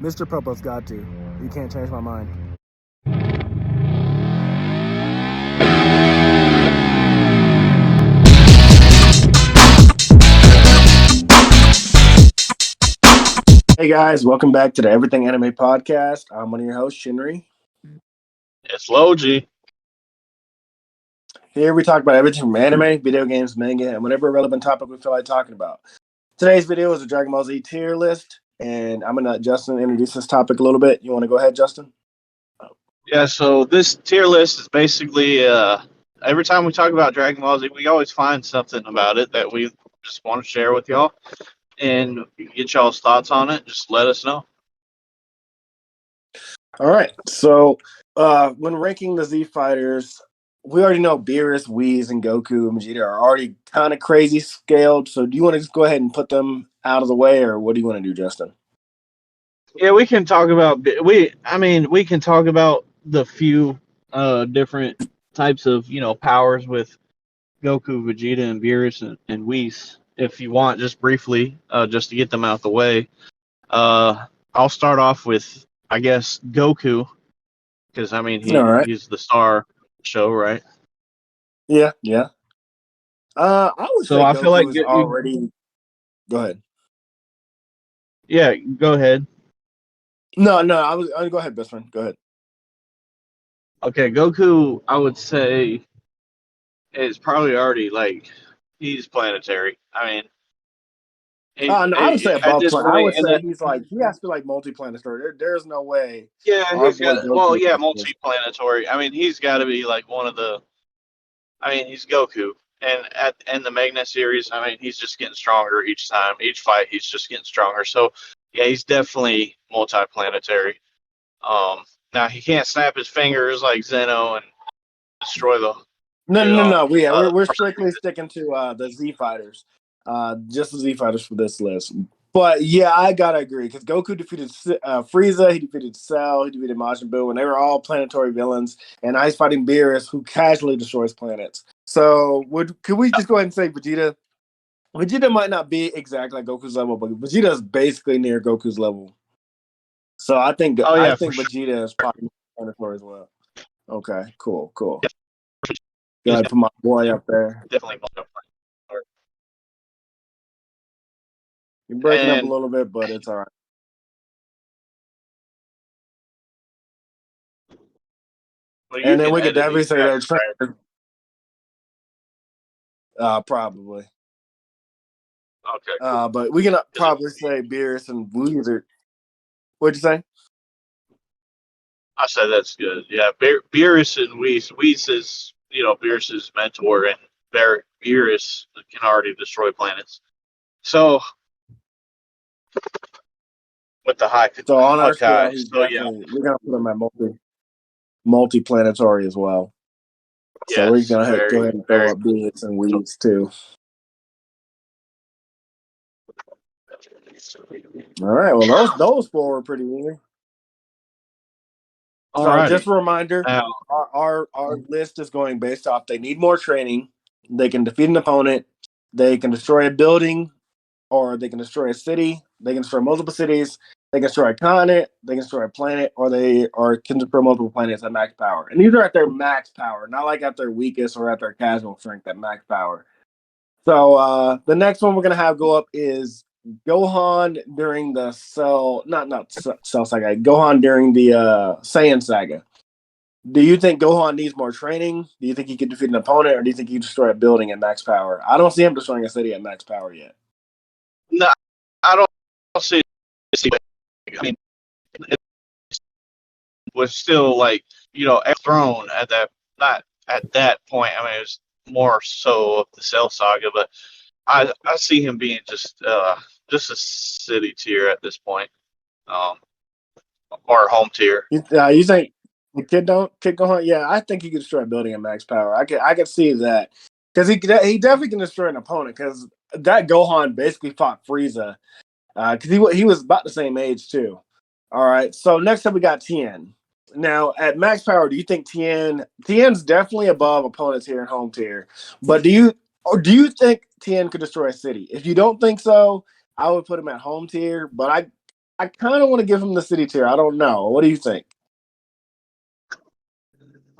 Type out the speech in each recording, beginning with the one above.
Mr. Popo's got to. You can't change my mind. Hey guys, welcome back to the Everything Anime Podcast. I'm one of your hosts, Shinry. It's Logi. Here we talk about everything from anime, video games, manga, and whatever relevant topic we feel like talking about. Today's video is a Dragon Ball Z tier list, and I'm going to let Justin introduce this topic a little bit. You want to go ahead, Justin? Yeah, so this tier list is basically every time we talk about Dragon Ball Z, we always find something about it that we just want to share with y'all and get y'all's thoughts on it. Just let us know. All right. So when ranking the Z fighters, we already know Beerus, Whis, and Goku and Vegeta are already kind of crazy scaled. So do you want to just go ahead and put them out of the way, or what do you want to do, Justin? Yeah, we can talk about we can talk about the few different types of powers with Goku, Vegeta, and Beerus and Whis if you want, just briefly, just to get them out the way. I'll start off with, I guess, Goku, because All right. he's the star show, right? Yeah. I would So say I feel like Goku is already. Go ahead. yeah, go ahead. No. I go ahead, best friend. Go ahead. Okay, Goku, I would say is probably already like he's planetary. No, I would say At above this plan. I point, would say he has to be like multi-planetary. There's no way yeah, our he's boy got well, Goku yeah, is. multi-planetary. He's got to be like one of the. He's Goku, and in the Magna series, he's just getting stronger each time, each fight. He's just getting stronger. So yeah, he's definitely multi-planetary. Now he can't snap his fingers like Zeno and destroy the. No. We're strictly sticking to the Z fighters, just the Z fighters for this list. But yeah, I gotta agree because Goku defeated Frieza, he defeated Cell, he defeated Majin Buu, and they were all planetary villains. And now he's fighting Beerus, who casually destroys planets. So could we just go ahead and say Vegeta? Vegeta might not be exactly like Goku's level, but Vegeta is basically near Goku's level. So I think Oh yeah, for sure. Vegeta is probably planetary as well. Okay, cool. Yeah, Go ahead, put my boy up there. definitely. You're breaking up a And little bit, but it's all right. well, you And then can we could edit definitely these say guys, they're right? trainers. Probably. Okay, But we can cool. probably say Beerus and Weezer. What'd you say? I said that's good. Yeah, Beerus and Whis is Beerus's mentor, and Beerus can already destroy planets. So with the So on our scale, Hawkeye, he's so yeah, definitely we're gonna put him at multi-planetary as well. So we're yes, gonna go very ahead and throw very. up Beerus and Weeds too. All right. Well, those four were pretty easy. So just Alrighty. a reminder, Now, our list is going based off they need more training, they can defeat an opponent, they can destroy a building, or they can destroy a city, they can destroy multiple cities, they can destroy a continent, they can destroy a planet, or can destroy multiple planets at max power. And these are at their max power, not like at their weakest or at their casual strength at max power. So the next one we're gonna have go up is Gohan during the Cell, not Cell Saga, Gohan during the Saiyan Saga. Do you think Gohan needs more training? Do you think he could defeat an opponent, or do you think he can destroy a building at max power? I don't see him destroying a city at max power yet. no, I don't see. I mean, it was still like thrown at that, not at that point. It was more so of the Cell Saga, but I see him being just a city tier at this point, um, or home tier. You think the kid Gohan? Yeah, I think he could destroy a building at max power. I could see that because he definitely can destroy an opponent because that Gohan basically fought Frieza because he was about the same age too. All right, so next up we got Tien. Now at max power, do you think Tien's definitely above opponents here in home tier? But do you think Tien could destroy a city? If you don't think so, I would put him at home tier. But I kind of want to give him the city tier. I don't know. What do you think?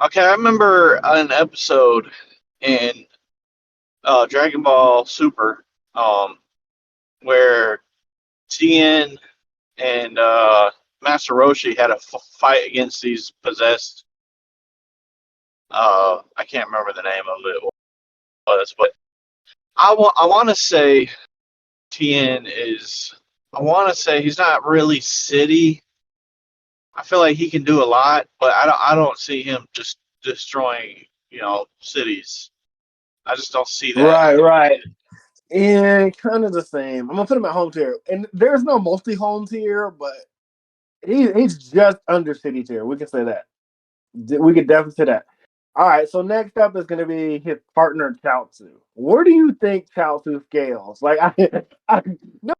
Okay, I remember an episode in Dragon Ball Super, where Tien and Master Roshi had a fight against these possessed. I can't remember the name of it was, but I want to say Tien is. I want to say he's not really city. I feel like he can do a lot, but I don't see him just destroying cities. I just don't see that. Right, right. And kind of the same. I'm gonna put him at home tier, and there's no multi home tier, but he's just under city tier. We can say that. We could definitely say that. All right. So next up is going to be his partner Chaozu. Where do you think Chaozu scales? Like I no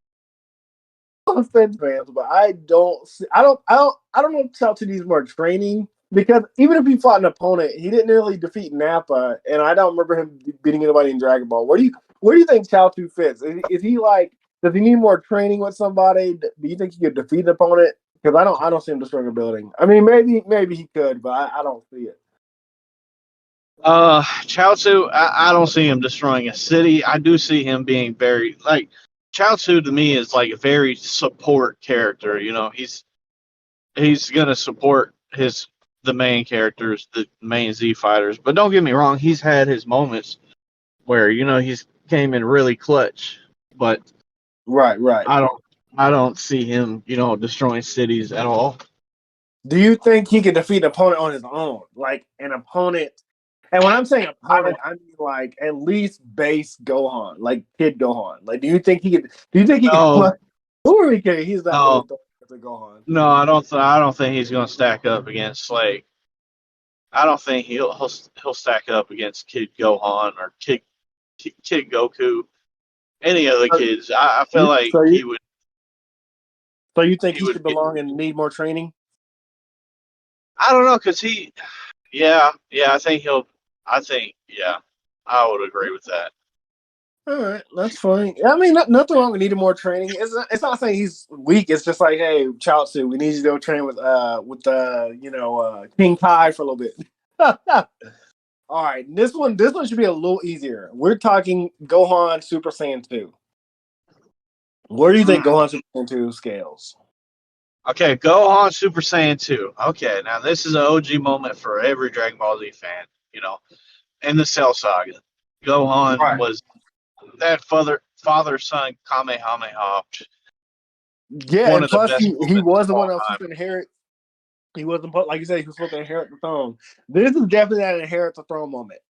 offense, fans, but I don't. See, I don't know if Chaozu needs more training because even if he fought an opponent, he didn't really defeat Nappa, and I don't remember him beating anybody in Dragon Ball. Where do you think Chaozu fits? Is he like? Does he need more training with somebody? Do you think he could defeat an opponent? Because I don't see him destroying a building. I mean, maybe he could, but I don't see it. Chaozu, I don't see him destroying a city. I do see him being very like Chaozu to me is like a very support character. He's gonna support the main characters, the main Z fighters. But don't get me wrong, he's had his moments where he's came in really clutch. But Right, right. I don't see him destroying cities at all. Do you think he could defeat an opponent on his own? Like an opponent, and when I'm saying I don't. opponent, I mean like at least base Gohan, like Kid Gohan. Like, do you think he could? Do you think he could? No, Who are we kidding? He's not really no, throwing to Gohan. no. I don't think he's gonna stack up against like. I don't think he'll stack up against Kid Gohan or Kid Goku, any of the kids. I feel You, like so you so you think he he would should get. belong and need more training? I don't know because yeah. I think yeah. I would agree with that. All right, that's fine. I mean, nothing wrong with needing more training. It's not saying he's weak. It's just like, hey, Chaozu, we need you to go train with King Kai for a little bit. All right, this one should be a little easier. We're talking Gohan Super Saiyan 2. Where do you think Mm. Gohan Super Saiyan 2 scales? Okay, Gohan Super Saiyan 2. Okay, now this is an OG moment for every Dragon Ball Z fan. In the Cell Saga, Gohan Right. was that father son Kamehameha. Yeah, One and of the plus best he moments of was the one all that was time. supposed to inherit. He wasn't like you said. He was supposed to inherit the throne. This is definitely that inherit the throne moment.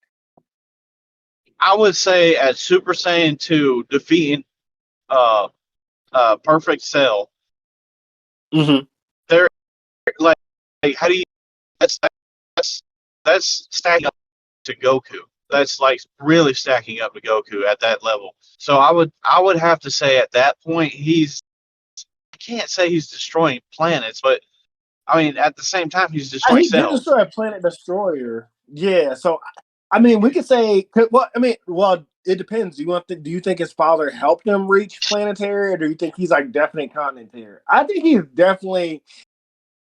I would say at Super Saiyan 2, defeating uh Perfect Cell, Mm-hmm. they're like, how do you that's that's stacking up to Goku. That's like really stacking up to Goku at that level. So I would have to say at that point I can't say he's destroying planets, but I mean at the same time he's destroying He did cells. destroy a planet destroyer. Yeah, so I mean, we could say. Well, I mean, well, it depends. Do you think his father helped him reach planetary, or do you think he's like definite continentary? I think he's definitely.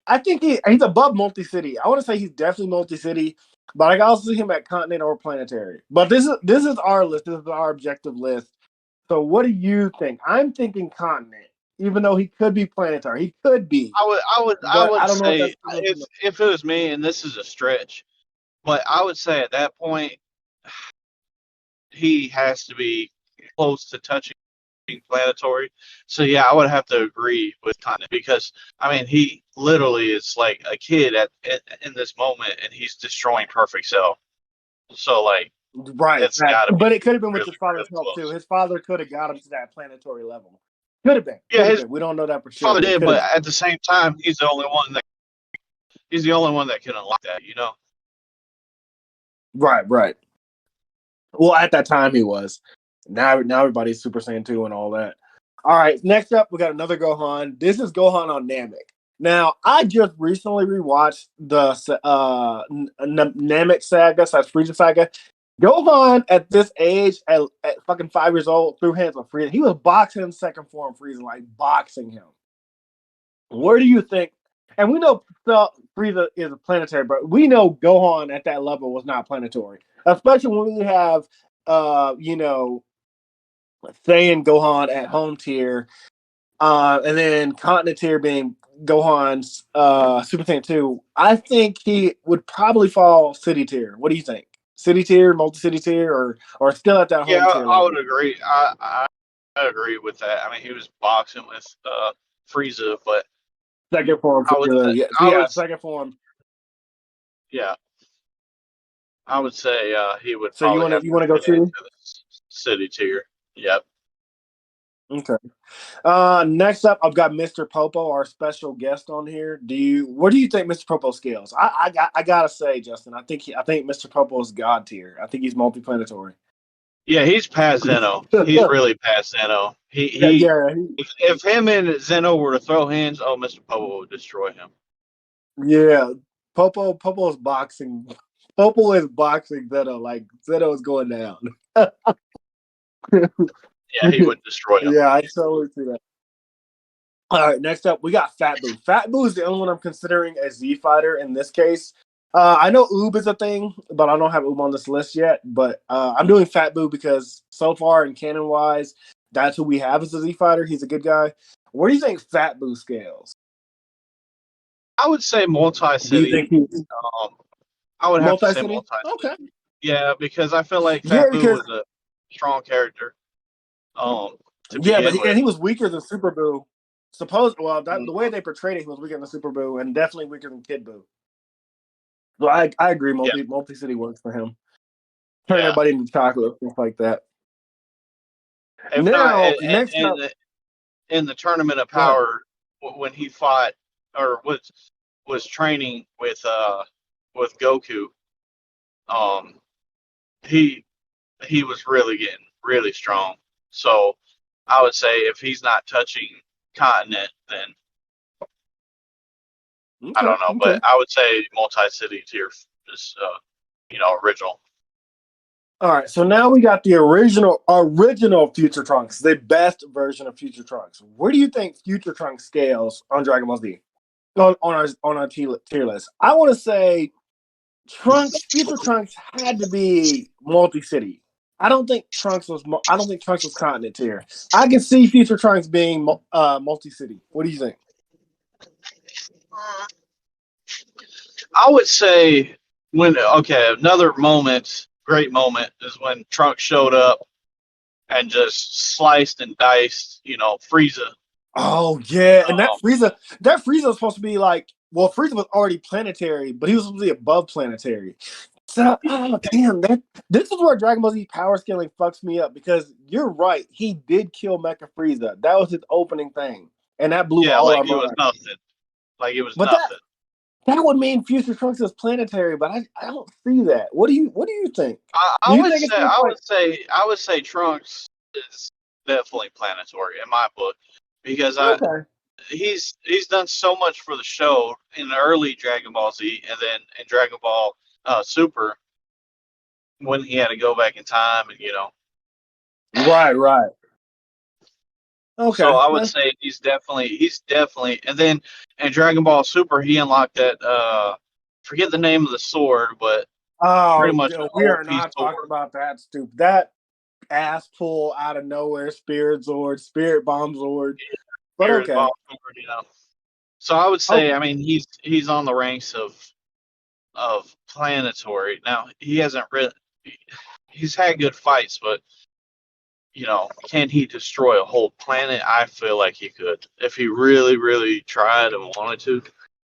I think he's above multi city. I want to say he's definitely multi city, but I can also see him at continent or planetary. But this is our list. This is our objective list. So, what do you think? I'm thinking continent, even though he could be planetary. He could be, I but would I don't know if say that's too much. if it was me, and this is a stretch, but I would say at that point he has to be close to touching planetary. So yeah, I would have to agree with Tanya because I mean he literally is like a kid in this moment, and he's destroying Perfect Cell. So like Right, it's right. got to be But it could have been with really his father's really help too. close. His father could have got him to that planetary level. Could have been. Yeah, Could have his been. We don't know that for sure, father but it did, could have but been. at the same time, he's the only one that can unlock that. Right, right. Well, at that time he was. Now everybody's Super Saiyan 2 and all that. All right, next up we got another Gohan. This is Gohan on Namek. Now, I just recently rewatched the Namek saga / Frieza saga. Gohan at this age, at fucking 5 years old, threw hands on Frieza. He was boxing second form Frieza, like boxing him. Where do you think? And we know Frieza is a planetary, but we know Gohan at that level was not planetary, especially when we have, you know, Saiyan Gohan at home tier, and then continent tier being Gohan's Super Saiyan 2. I think he would probably fall city tier. What do you think? City tier, multi city tier, or still at that home Yeah, tier I would level? agree. I agree with that. I mean, he was boxing with Frieza, but Second form, I would yeah, I would second form. yeah, I would say he would So you probably want have to you to want to go fit into city? the city tier. Yep. Okay. Next up, I've got Mr. Popo, our special guest on here. Where do you think Mr. Popo scales? I gotta say, Justin, I think Mr. Popo is god tier. I think he's multiplanetary. Yeah, he's past Zeno. He's really past Zeno. Yeah, If him and Zeno were to throw hands, oh, Mr. Popo would destroy him. yeah. Popo's boxing. Popo is boxing Zeno. Like Zeno is going down. Yeah, he would destroy him. Yeah, I totally see that. All right, next up, we got Fat Boo. Fat Boo is the only one I'm considering a Z fighter in this case. I know Oob is a thing, but I don't have Oob on this list yet. But I'm doing Fat Boo because so far in canon wise, that's who we have as a Z fighter. He's a good guy. Where do you think Fat Boo scales? I would say Do you multi-city. think he's Um, I would have to say multi-city? multi-city. Okay. Yeah, because I feel like Yeah, Fat Boo because was a strong character to yeah, begin with. he was weaker than Super Boo. The way they portrayed it, he was weaker than Super Boo and definitely weaker than Kid Boo. So I agree. Yeah, Multi city works for him. Turn yeah. everybody into chocolate, things like that. If not, Now, next up, in the Tournament of go ahead. Power, when he fought or was training with Goku, um, he he was really getting really strong. So I would say if he's not touching continent, then I Okay, don't know. okay. But I would say multi-city tier is original. All right, so now we got the original Future Trunks, the best version of Future Trunks. Where do you think Future Trunks scales on Dragon Ball Z on our tier list? I want to say Future Trunks had to be multi-city. I don't think Trunks was continent tier. I can see Future Trunks being multi-city. What do you think? I would say another great moment is when Trunks showed up and just sliced and diced, Frieza. Oh yeah, and Um, that Frieza was supposed to be like, well, Frieza was already planetary, but he was supposed to be above planetary. So, oh damn, this is where Dragon Ball Z power scaling fucks me up because you're right, he did kill Mecha Frieza. That was his opening thing, and that blew yeah, all like our it was minds. nothing. Like it was But nothing. that would mean Future Trunks is planetary, but I don't see that. What do you think? Do I you would think it's say just I like would say I would say Trunks is definitely planetary in my book because okay? he's done so much for the show in the early Dragon Ball Z and then in Dragon Ball Super when he had to go back in time and Right, right. so Okay. I would say he's definitely and then in Dragon Ball Super he unlocked that forget the name of the sword but pretty Oh, much a we whole are piece not talking sword. about that stupid. That ass pull out of nowhere, Spirit Zord, Spirit Bomb Zord. But Spirit okay. Ball sword. So I would Oh, say I mean he's on the ranks of planetary. Now he hasn't really he's had good fights, but can he destroy a whole planet? I feel like he could. If he really, really tried and wanted to,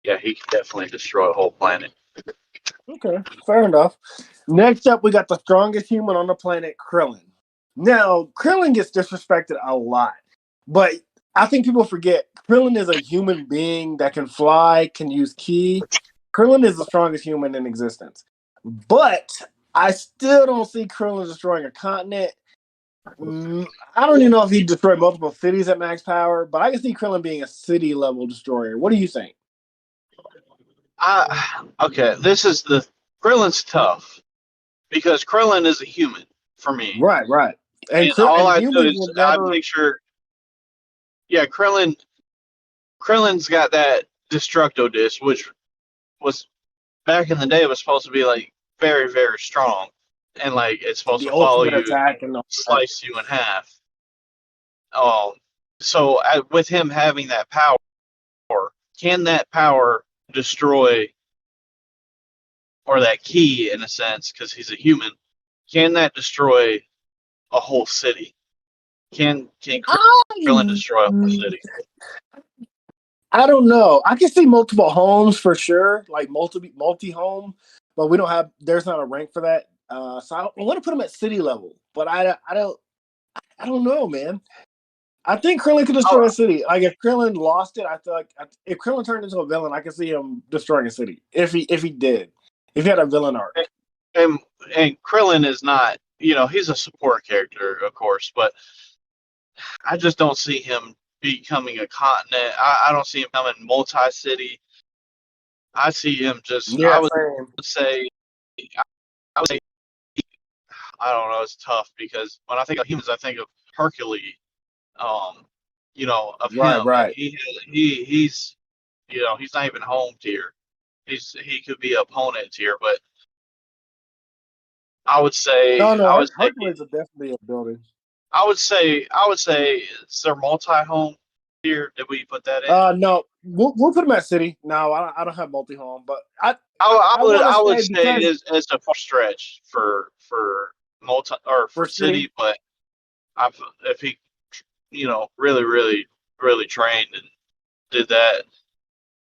yeah, he could definitely destroy a whole planet. okay. Fair enough. Next up, we got the strongest human on the planet, Krillin. Now, Krillin gets disrespected a lot, but I think people forget Krillin is a human being that can fly, can use ki. Krillin is the strongest human in existence. But I still don't see Krillin destroying a continent. I don't even know if he destroyed multiple cities at max power, but I can see Krillin being a city level destroyer. What do you think? Okay, this is the Krillin's tough because Krillin is a human for me, Right, right. and all And I do humans is will I never. picture, yeah, Krillin's got that Destructo disc, which was back in the day was supposed to be like very, very strong, and like it's supposed The to follow ultimate you, attack and all that. slice you in half. So with him having that power, can that power destroy, or that key in a sense, because he's a human, can that destroy a whole city? Can Krillin destroy a whole city? I don't know. I can see multiple homes for sure, like multi home, but we don't have. There's not a rank for that. So I want to put him at city level, but I don't know, man. I think Krillin could destroy a city. Like if Krillin lost it, I feel like if Krillin turned into a villain, I could see him destroying a city. If he did, if he had a villain arc. And Krillin is not, he's a support character, of course, but I just don't see him becoming a continent. I don't see him becoming multi-city. I see him just. Yeah, I would same. say. I would say. I don't know. It's tough because when I think of humans, I think of Hercules. Of Right, him, and right. he's he's not even home tier. He could be opponent tier, but I would say No, I would say Hercules is definitely a building. I would say is there multi-home tier? Did we put that in? No, we'll put him at city. No, I don't have multi home, but I I want would to say say because it's a far stretch for multi or for for city, city. but if he really really really trained and did that,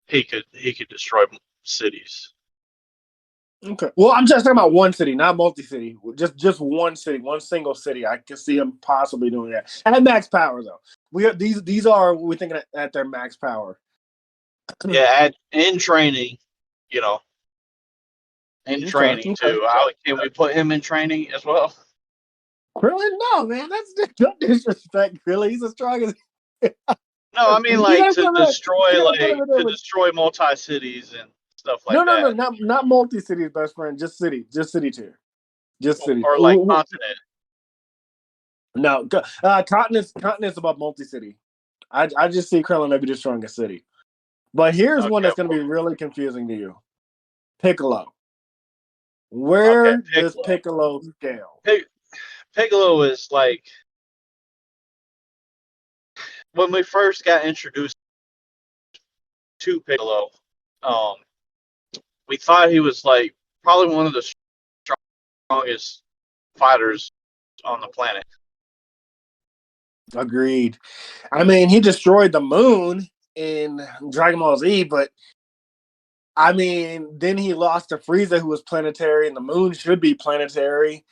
he could destroy cities. Okay. Well, I'm just talking about one city, not multi-city. Just one city, one single city. I can see him possibly doing that. At max power, though. These are we're thinking at their max power. Yeah, in training, you know, in training Okay. too. Can we put him in training as well? Krillin, no, man, that's don't disrespect Krillin. He's as strong as. No, I mean You like gotta put him. You gotta put him in there to with. destroy multi cities and stuff No, like that, not multi-cities, best friend. Just city tier. Just city. or like continent. No, continent's above multi-city. I just see Krillin maybe destroying a city. But here's one Okay, that's going to be really confusing to you. Piccolo. okay, Where does Piccolo. Piccolo scale? Piccolo is like when we first got introduced to Piccolo. Um, we thought he was like probably one of the strongest fighters on the planet. Agreed. I mean, he destroyed the moon in Dragon Ball Z, but I mean, then he lost to Frieza, who was planetary, and the moon should be planetary.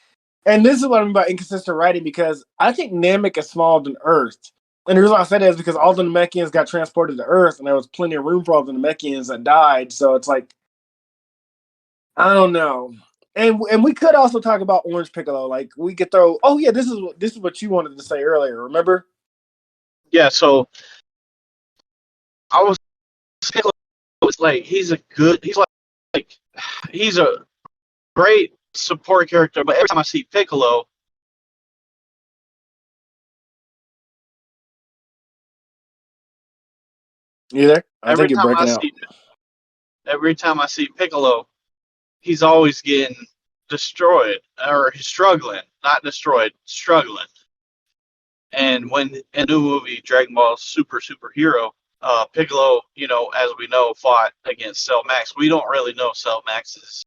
And this is what I mean by inconsistent writing, because I think Namek is smaller than Earth. And the reason why I said that is because all the Namekians got transported to Earth, and there was plenty of room for all the Namekians that died. So it's like, I don't know. And we could also talk about Orange Piccolo. Like we could throw. Oh yeah, this is what you wanted to say earlier. Remember? Yeah, so I was Piccolo was like he's like he's a great support character, but every time I see Piccolo, You there? I every think you're time I breaking out. see every time I see Piccolo, he's always getting destroyed or he's struggling, not destroyed, struggling. And when in the new movie Dragon Ball Super Hero, Piccolo, as we know, fought against Cell Max. We don't really know Cell Max's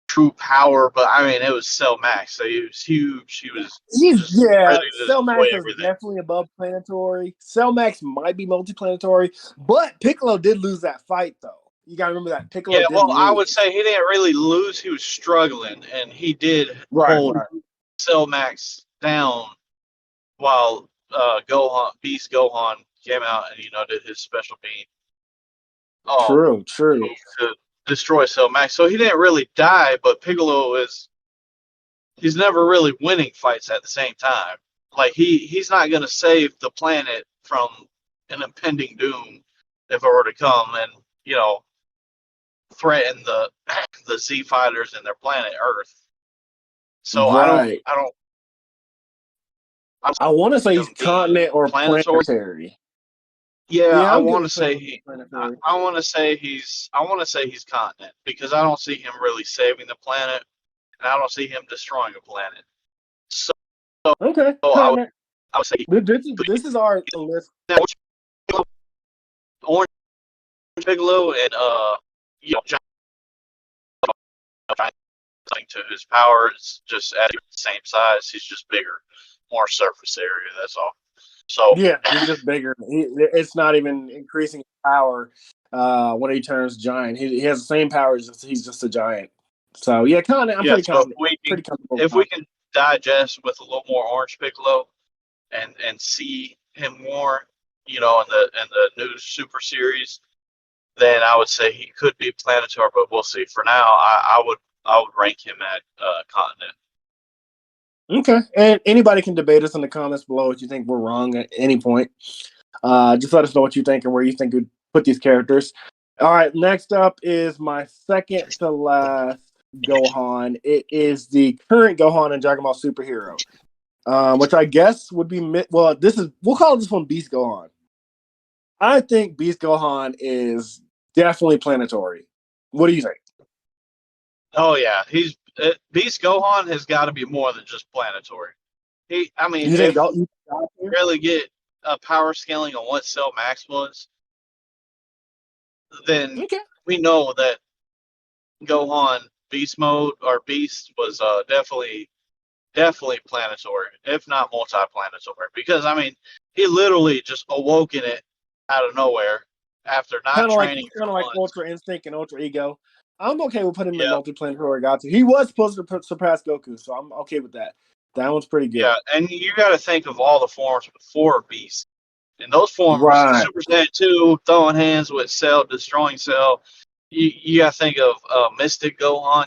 true power, but I mean, it was Cell Max, so he was huge. He was just ready to Cell destroy Max is everything. definitely above planetary. Cell Max might be multiplanetary, but Piccolo did lose that fight though. You gotta remember that Piccolo Yeah, did well, I would lose. say he didn't really lose. He was struggling, and he did Right, hold right. Cell Max down while Beast Gohan came out and did his special beam. True. To destroy Cell Max. So he didn't really die, but Piccolo he's never really winning fights at the same time. Like he's not gonna save the planet from an impending doom if it were to come and, threaten the Z fighters and their planet Earth. So Right. I don't I want to say he's him being continent or planetary. planetary. Yeah, Yeah, I I'm good want to with putting say him planetary. I want to say he's continent because I don't see him really saving the planet, and I don't see him destroying a planet. So Okay, I would, continent. I would say This is our list. Orange Orange Bigelow and John to his power is just at the same size. He's just bigger, more surface area. That's all. So Yeah, he's just bigger. It's not even increasing his power when he turns giant. He has the same power. He's just a giant. So yeah, continent. I'm yeah, pretty so confident. Pretty comfortable with if we continent. can digest with a little more Orange Piccolo and see him more, in the new Super Series, then I would say he could be planetary, but we'll see. For now, I would rank him at continent. Okay, and anybody can debate us in the comments below if you think we're wrong at any point. Just let us know what you think and where you think we'd put these characters. All right, next up is my second to last Gohan. It is the current Gohan in Dragon Ball Superhero, which I guess would be we'll call this one Beast Gohan. I think Beast Gohan is definitely planetary. What do you think? Oh yeah, he's Beast Gohan has got to be more than just planetary. I mean, You think if you you really get a power scaling on what Cell Max was, then okay? we know that Gohan Beast mode or Beast was definitely planetary, if not multi-planetary. Because I mean, he literally just awoken it out of nowhere after not kind of like training kind of for like months. Ultra Instinct and Ultra Ego. I'm okay with putting him in Yeah, multiplanetary Gatsu. He was supposed to surpass Goku, so I'm okay with that. That one's pretty yeah, good. and you got to think of all the forms before Beast. And those forms, Right. Super Saiyan 2, throwing hands with Cell, destroying Cell. You got to think of Mystic Gohan.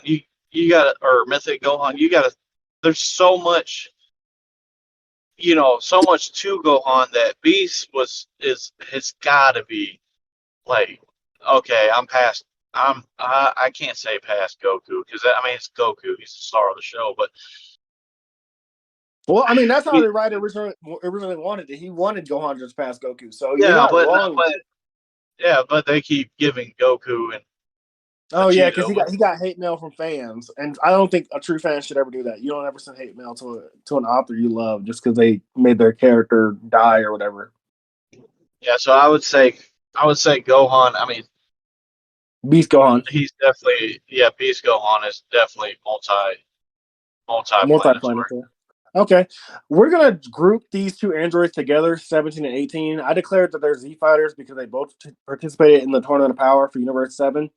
You got or Mythic Gohan. You got to. There's so much, so much to Gohan that Beast has got to be like, okay, I'm past. I can't say past Goku because I mean it's Goku. He's the star of the show, but Well, I mean that's how we, the writer originally wanted it. He wanted Gohan just past Goku, so you're yeah, not wrong. but they keep giving Goku and Oh yeah, because Vegeta. he got hate mail from fans, and I don't think a true fan should ever do that. You don't ever send hate mail to an author you love just because they made their character die or whatever. Yeah, so I would say Gohan. I mean, Beast Gohan, he's definitely Beast Gohan is definitely multi-planetary. multi-planetary. Okay, we're gonna group these two androids together, 17 and 18. I declared that they're Z fighters because they both participated in the Tournament of Power for Universe 7.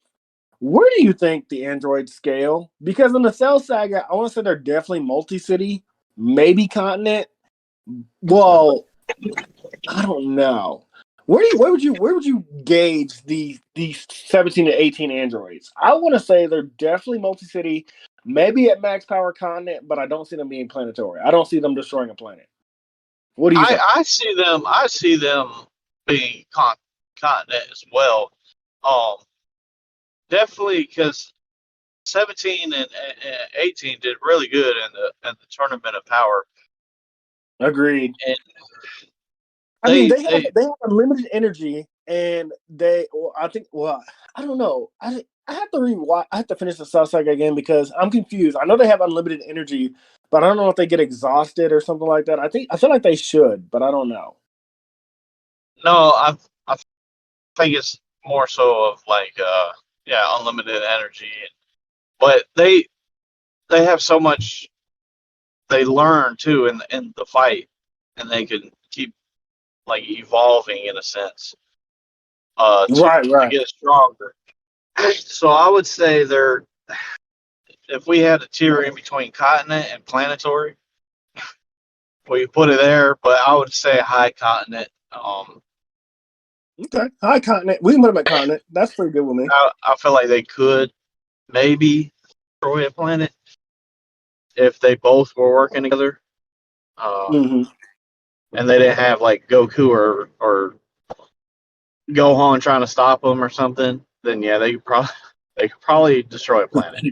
Where do you think the androids scale? Because in the Cell Saga, I want to say they're definitely multi-city, maybe continent. Well, I don't know. Where would you gauge these 17 to 18 androids? I want to say they're definitely multi-city, maybe at max power continent, but I don't see them being planetary. I don't see them destroying a planet. What do you think? I see them being continent as well. Um, Definitely because 17 and 18 did really good in the Tournament of Power, Agreed. and I mean, they they they have unlimited energy, and I think. Well, I don't know. I have to rewatch. I have to finish the South Saga again because I'm confused. I know they have unlimited energy, but I don't know if they get exhausted or something like that. I feel like they should, but I don't know. no I think it's more so of like unlimited energy, but they have so much they learn too in the fight, and they can keep like evolving in a sense Right, to right. get stronger. So I would say they're if we had a tier in between continent and planetary, we put it there. But I would say high continent. Okay, high continent. We can put them at continent. That's pretty good with me. I feel like they could maybe destroy a planet if they both were working together, uh, Hmm. and they didn't have like Goku or Gohan trying to stop them or something. Then yeah, they could probably destroy a planet.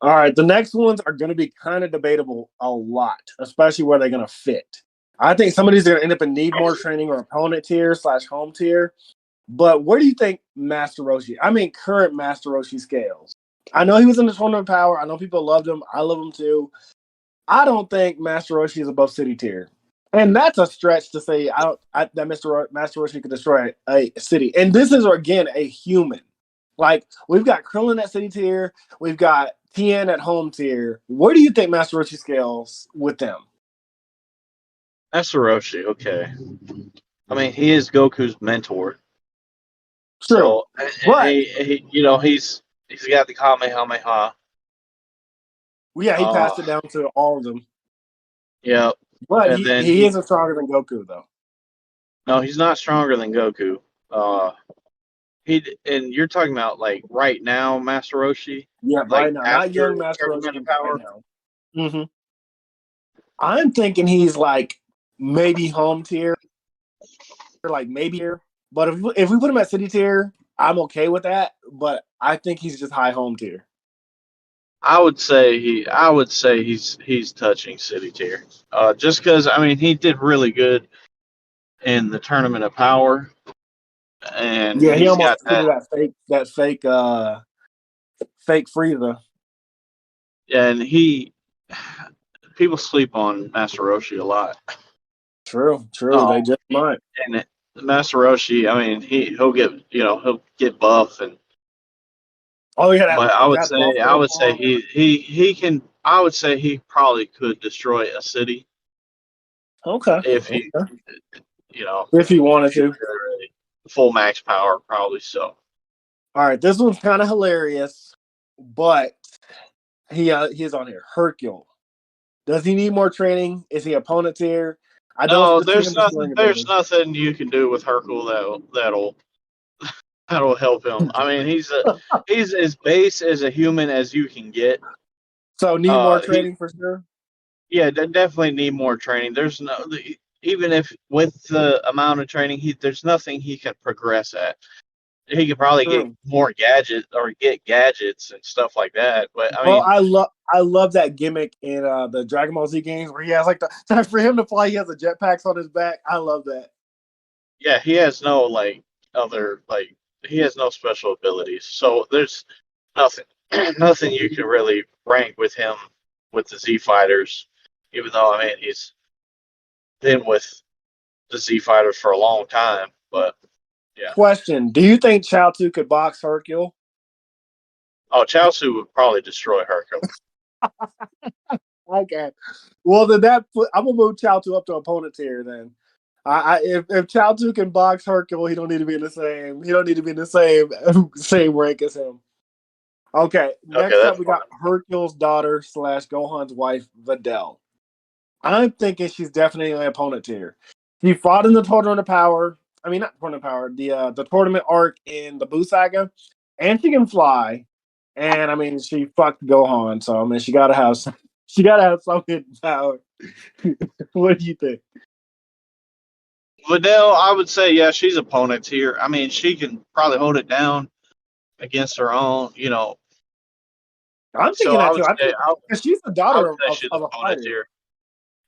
All right, the next ones are going to be kind of debatable a lot, especially where they're going to fit. I think some of these are going to end up in need more training or opponent tier / home tier. But where do you think Master Roshi? I mean, current Master Roshi scales. I know he was in the Tournament of Power. I know people loved him. I love him too. I don't think Master Roshi is above city tier. And that's a stretch to say that Master Roshi could destroy a city. And this is, again, a human. Like, we've got Krillin at city tier. We've got Tien at home tier. Where do you think Master Roshi scales with them? Master Roshi, okay. I mean, he is Goku's mentor. True. So, But he's got the Kamehameha. yeah, he passed it down to all of them. Yeah. But And then he isn't stronger than Goku, though. No, he's not stronger than Goku. And you're talking about like right now, Master Roshi. Yeah, like right now, not young Master Roshi. Right now. Mm-hmm. I'm thinking he's like maybe home tier, like maybe here. But if we put him at city tier, I'm okay with that. But I think he's just high home tier. I would say he's touching city tier. Just because I mean he did really good in the Tournament of Power, and Yeah, he he's almost got defeated that fake Frieza. and people sleep on Master Roshi a lot. True. They just might. And Master Roshi, I mean he'll get buff and. Oh yeah, But I would say form. he can. I would say he probably could destroy a city Okay. if he If he wanted to. full max power, probably so. All right, this one's kind of hilarious, but he's on here. Hercule. Does he need more training? Is he opponent tier? I don't. No, there's nothing you can do with Hercule that'll help him. I mean, he's as base as a human as you can get. So need more training for sure. Yeah, they definitely need more training. There's no even if with the amount of training, there's nothing he can progress at. He could probably get more gadgets or get gadgets and stuff like that. But I mean, I love that gimmick in the Dragon Ball Z games where he has like for him to fly, he has the jetpacks on his back. I love that. Yeah, he has no he has no special abilities. So there's nothing nothing you can really rank with him with the Z fighters. Even though I mean he's been with the Z fighters for a long time, but yeah. Question: do you think Chaozu could box Hercule? Oh, Chaozu would probably destroy Hercule. Okay. Well, then I'm gonna move Chaozu up to opponent tier. Then, if Chaozu can box Hercule, he don't need to be in the same. He don't need to be in the same rank as him. Okay. Next up, we got Hercule's daughter / Gohan's wife, Videl. I'm thinking she's definitely an opponent tier. She fought in the Tournament of Power. I mean, not Tournament of Power. The tournament arc in the Buu Saga, and she can fly. And I mean, she fucked Gohan, so I mean, she gotta have some hidden power. What do you think? Videl, I would say, yeah, she's opponent tier. I mean, she can probably hold it down against her own, I'm thinking that too. Because she's the daughter she's of a opponent fighter. tier.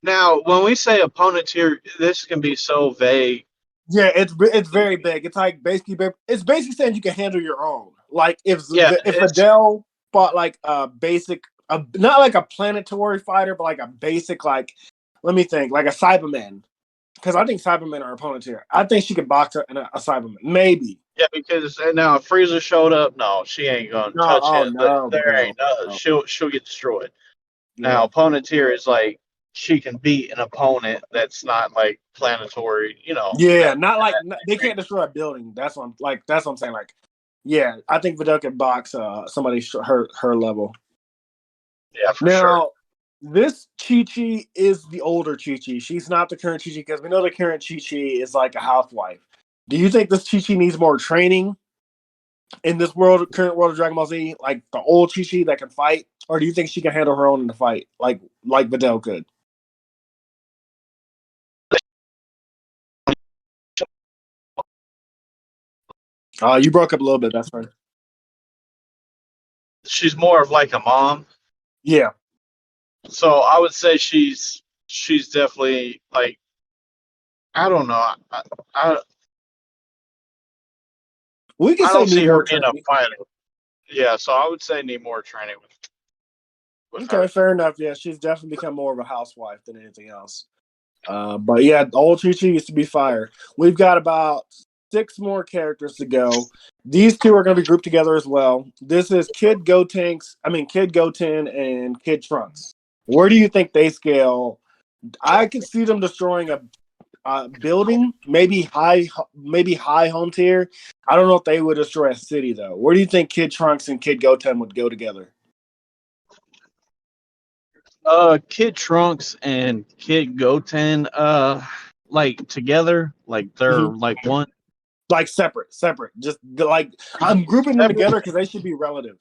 Now, when we say opponent tier, this can be so vague. Yeah, it's very big. It's like basically saying you can handle your own. Like if Videl fought like a basic, not like a planetary fighter, but like a basic, like, let me think, like a Cyberman. Because I think Cybermen are opponents here. I think she could box her in a Cyberman. Maybe. Yeah, because now if Frieza showed up, no, she ain't gonna touch him. There ain't nothing. She'll get destroyed. Yeah. Now opponent tier is like she can beat an opponent that's not like planetary, Yeah, not like they can't destroy a building. That's what I'm saying. Like, yeah, I think Videl can box somebody her level. Yeah, for sure. This Chi-Chi is the older Chi-Chi. She's not the current Chi-Chi because we know the current Chi-Chi is like a housewife. Do you think this Chi-Chi needs more training in this current world of Dragon Ball Z? Like the old Chi-Chi that can fight? Or do you think she can handle her own in the fight like Videl could? You broke up a little bit. That's right. She's more of like a mom. Yeah. So I would say she's definitely like I don't know. I, We can I say don't need see her more being a training. fighter. Yeah, so I would say need more training with Okay, her. fair enough. Yeah, she's definitely become more of a housewife than anything else. But yeah, old Chi Chi used to be fire. We've got about 6 more characters to go. These two are going to be grouped together as well. This is Kid Goten and Kid Trunks. Where do you think they scale? I could see them destroying a building, maybe high home tier. I don't know if they would destroy a city though. Where do you think Kid Trunks and Kid Goten would go together? Kid Trunks and Kid Goten, like together, like they're Mhm. like one. Like separate. Just like I'm grouping them Separate. together because they should be relative.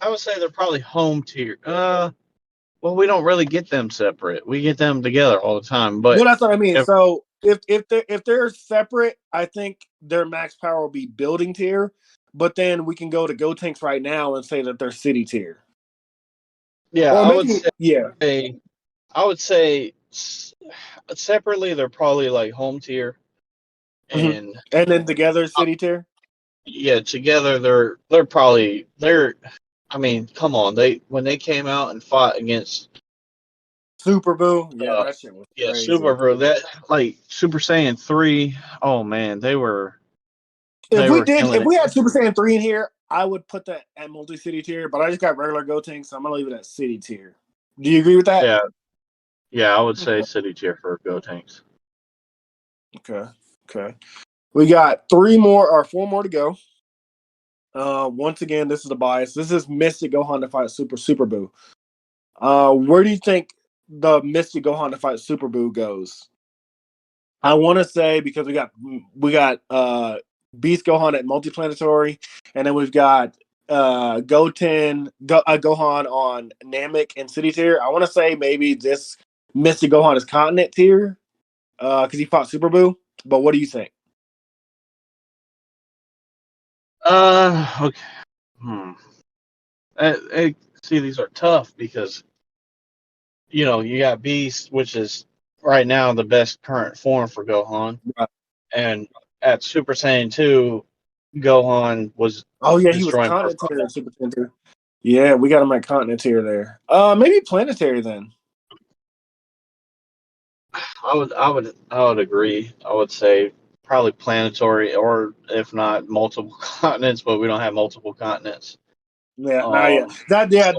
I would say they're probably home tier. Well, we don't really get them separate. We get them together all the time. Well, But that's what I mean. if So if they're separate, I think their max power will be building tier. But then we can go to Go Tanks right now and say that they're city tier, yeah, or maybe yeah. I would say separately they're probably like home tier, hmm and And then together uh, city tier. yeah, together they're probably they're. I mean, come on, they when they came out and fought against Super Boo, yeah, uh that shit was yeah crazy. Super Bro that like Super Saiyan 3. Oh man, If they we were did, killing if it. we had Super Saiyan 3 in here, I would put that at multi city tier. But I just got regular Go Tanks, so I'm gonna leave it at city tier. Do you agree with that? Yeah, yeah, I would say Okay. city tier for Go Tanks. Okay. Okay. We got 4 more to go. Once again, this is a bias. This is Mystic Gohan to fight Super Boo. Where do you think the Mystic Gohan to fight Super Boo goes? I want to say because we got Beast Gohan at Multiplanetary, and then we've got Gohan on Namek and City tier. I want to say maybe this Mystic Gohan is Continent tier because he fought Super Boo. But what do you think? Okay. Hmm. See, these are tough because you got Beast, which is right now the best current form for Gohan, Right. and at Super Saiyan 2, Gohan was Oh yeah, he was destroying Continent tier and Super Tier. Yeah, we got him at Continent tier there. Maybe Planetary then. I would agree. I would say probably planetary, or if not multiple continents, but we don't have multiple continents. Yeah, no, yeah, Um, yeah.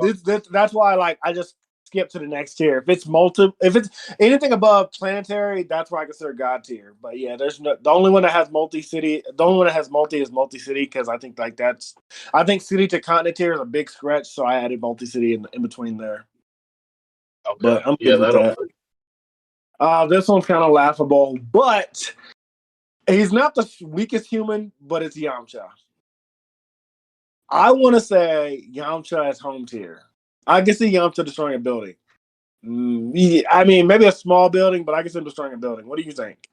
That's why I just skip to the next tier. If it's anything above planetary, that's why I consider God tier. But yeah, there's the only one that has multi city. The only one that has multi is multi city because I think city to continent tier is a big stretch, so I added multi city in between there. okay, But I'm yeah, good with that'll that. work. This one's kind of laughable, but he's not the weakest human, but it's Yamcha. I want to say Yamcha is home tier. I can see Yamcha destroying a building. Yeah, I mean, maybe a small building, but I can see him destroying a building. What do you think?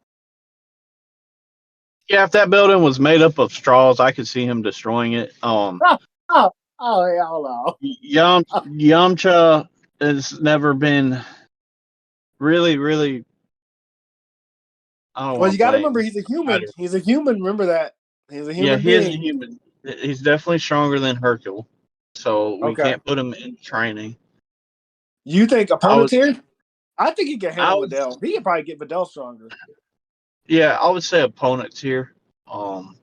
Yeah, if that building was made up of straws, I could see him destroying it. Oh, oh, hell no. Yamcha has never been really, really. I don't Well, want you to got to blame remember he's a human. fighter. He's a human. Remember that. He's a Yeah, human he is a being. human. He's definitely stronger than Hercule, so we Okay. can't put him in training. You think I opponent was, tier? I think he can I handle would, Videl. He could probably get Videl stronger. yeah, I would say opponent tier. Um,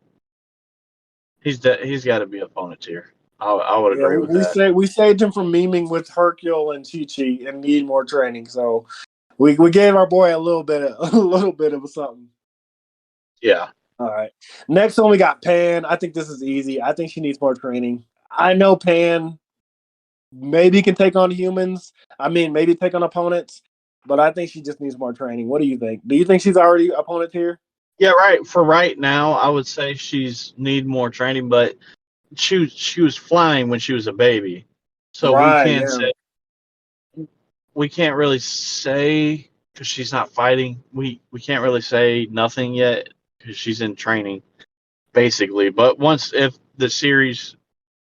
he's got to be opponent tier. I would Yeah, agree with that. we saved him from memeing with Hercule and Chi Chi and need more training. So we gave our boy a little bit of a little bit of something. Yeah, All right. Next one, we got Pan. I think this is easy. I think she needs more training. I know Pan maybe can take on humans. I mean, maybe take on opponents, but I think she just needs more training. What do you think? Do you think she's already opponent here? yeah, right. For right now, I would say she's need more training, but she was flying when she was a baby, so Right. Yeah. we can't really say because she's not fighting. We can't really say nothing yet because she's in training basically. But once if the series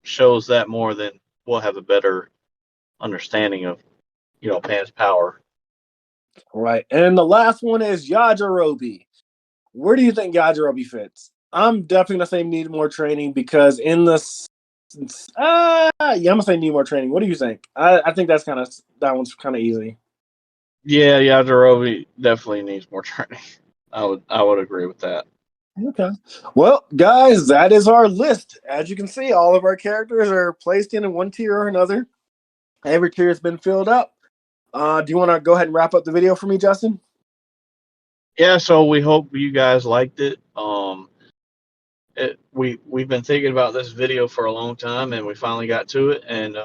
shows that more, then we'll have a better understanding of Pan's power. Right. And the last one is Yajirobe. Where do you think Yajirobe fits? I'm definitely gonna say need more training because in this, I'm gonna say need more training. What do you think? I think that one's kind of easy. Yeah, Yajirobe definitely needs more training. I would agree with that. Okay. Well, guys, that is our list. As you can see, all of our characters are placed in one tier or another. Every tier has been filled up. Do you want to go ahead and wrap up the video for me, Justin? Yeah, so we hope you guys liked it. We've been thinking about this video for a long time, and we finally got to it. And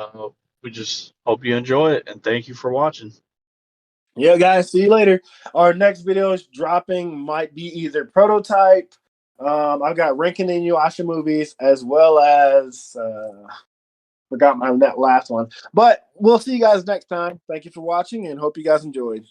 we just hope you enjoy it. And thank you for watching. Yeah, guys, see you later. Our next video is dropping, might be either Prototype. I've got Rankin and Yuasha movies as well as forgot my that last one. But we'll see you guys next time. Thank you for watching and hope you guys enjoyed.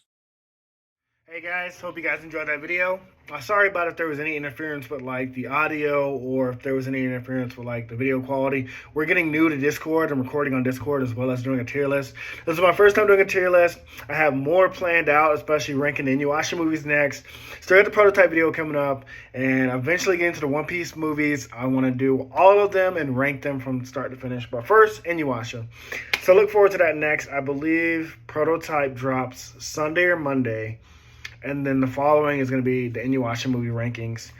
Hey guys, hope you guys enjoyed that video. Sorry about if there was any interference with like the audio or if there was any interference with like the video quality. We're getting new to Discord. I'm recording on Discord as well as doing a tier list. This is my first time doing a tier list. I have more planned out, especially ranking the Inuyasha movies next. Still got the Prototype video coming up and eventually get into the One Piece movies. I want to do all of them and rank them from start to finish. But first, Inuyasha. So look forward to that next. I believe Prototype drops Sunday or Monday. And then the following is going to be the Inuyasha movie rankings.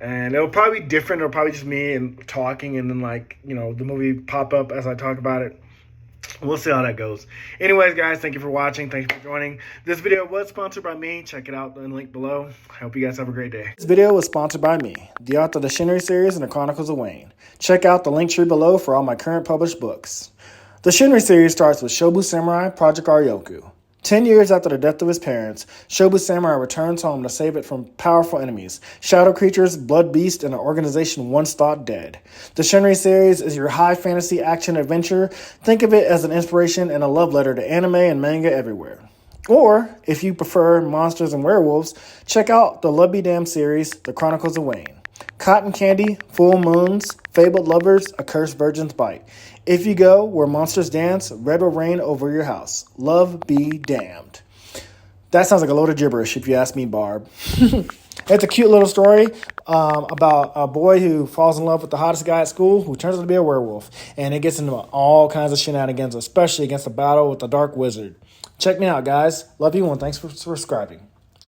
And it'll probably be different. It'll probably just me and talking and then like, the movie pop up as I talk about it. We'll see how that goes. Anyways, guys, thank you for watching. Thank you for joining. This video was sponsored by me. Check it out in the link below. I hope you guys have a great day. This video was sponsored by me, the author of the Shinry series and the Chronicles of Wayne. Check out the link tree below for all my current published books. The Shinry series starts with Shobu Samurai Project Aryoku. 10 years after the death of his parents, Shobu Samurai returns home to save it from powerful enemies, shadow creatures, blood beasts, and an organization once thought dead. The Shinry series is your high fantasy action adventure. Think of it as an inspiration and a love letter to anime and manga everywhere. Or, if you prefer monsters and werewolves, check out the Love Be Damned series, The Chronicles of Wayne. Cotton candy, full moons, fabled lovers, a cursed virgin's bite. If you go where monsters dance, red will rain over your house. Love be damned. That sounds like a load of gibberish if you ask me, Barb. It's a cute little story about a boy who falls in love with the hottest guy at school who turns out to be a werewolf. And it gets into all kinds of shenanigans, especially against a battle with the dark wizard. Check me out, guys. Love you and thanks for subscribing.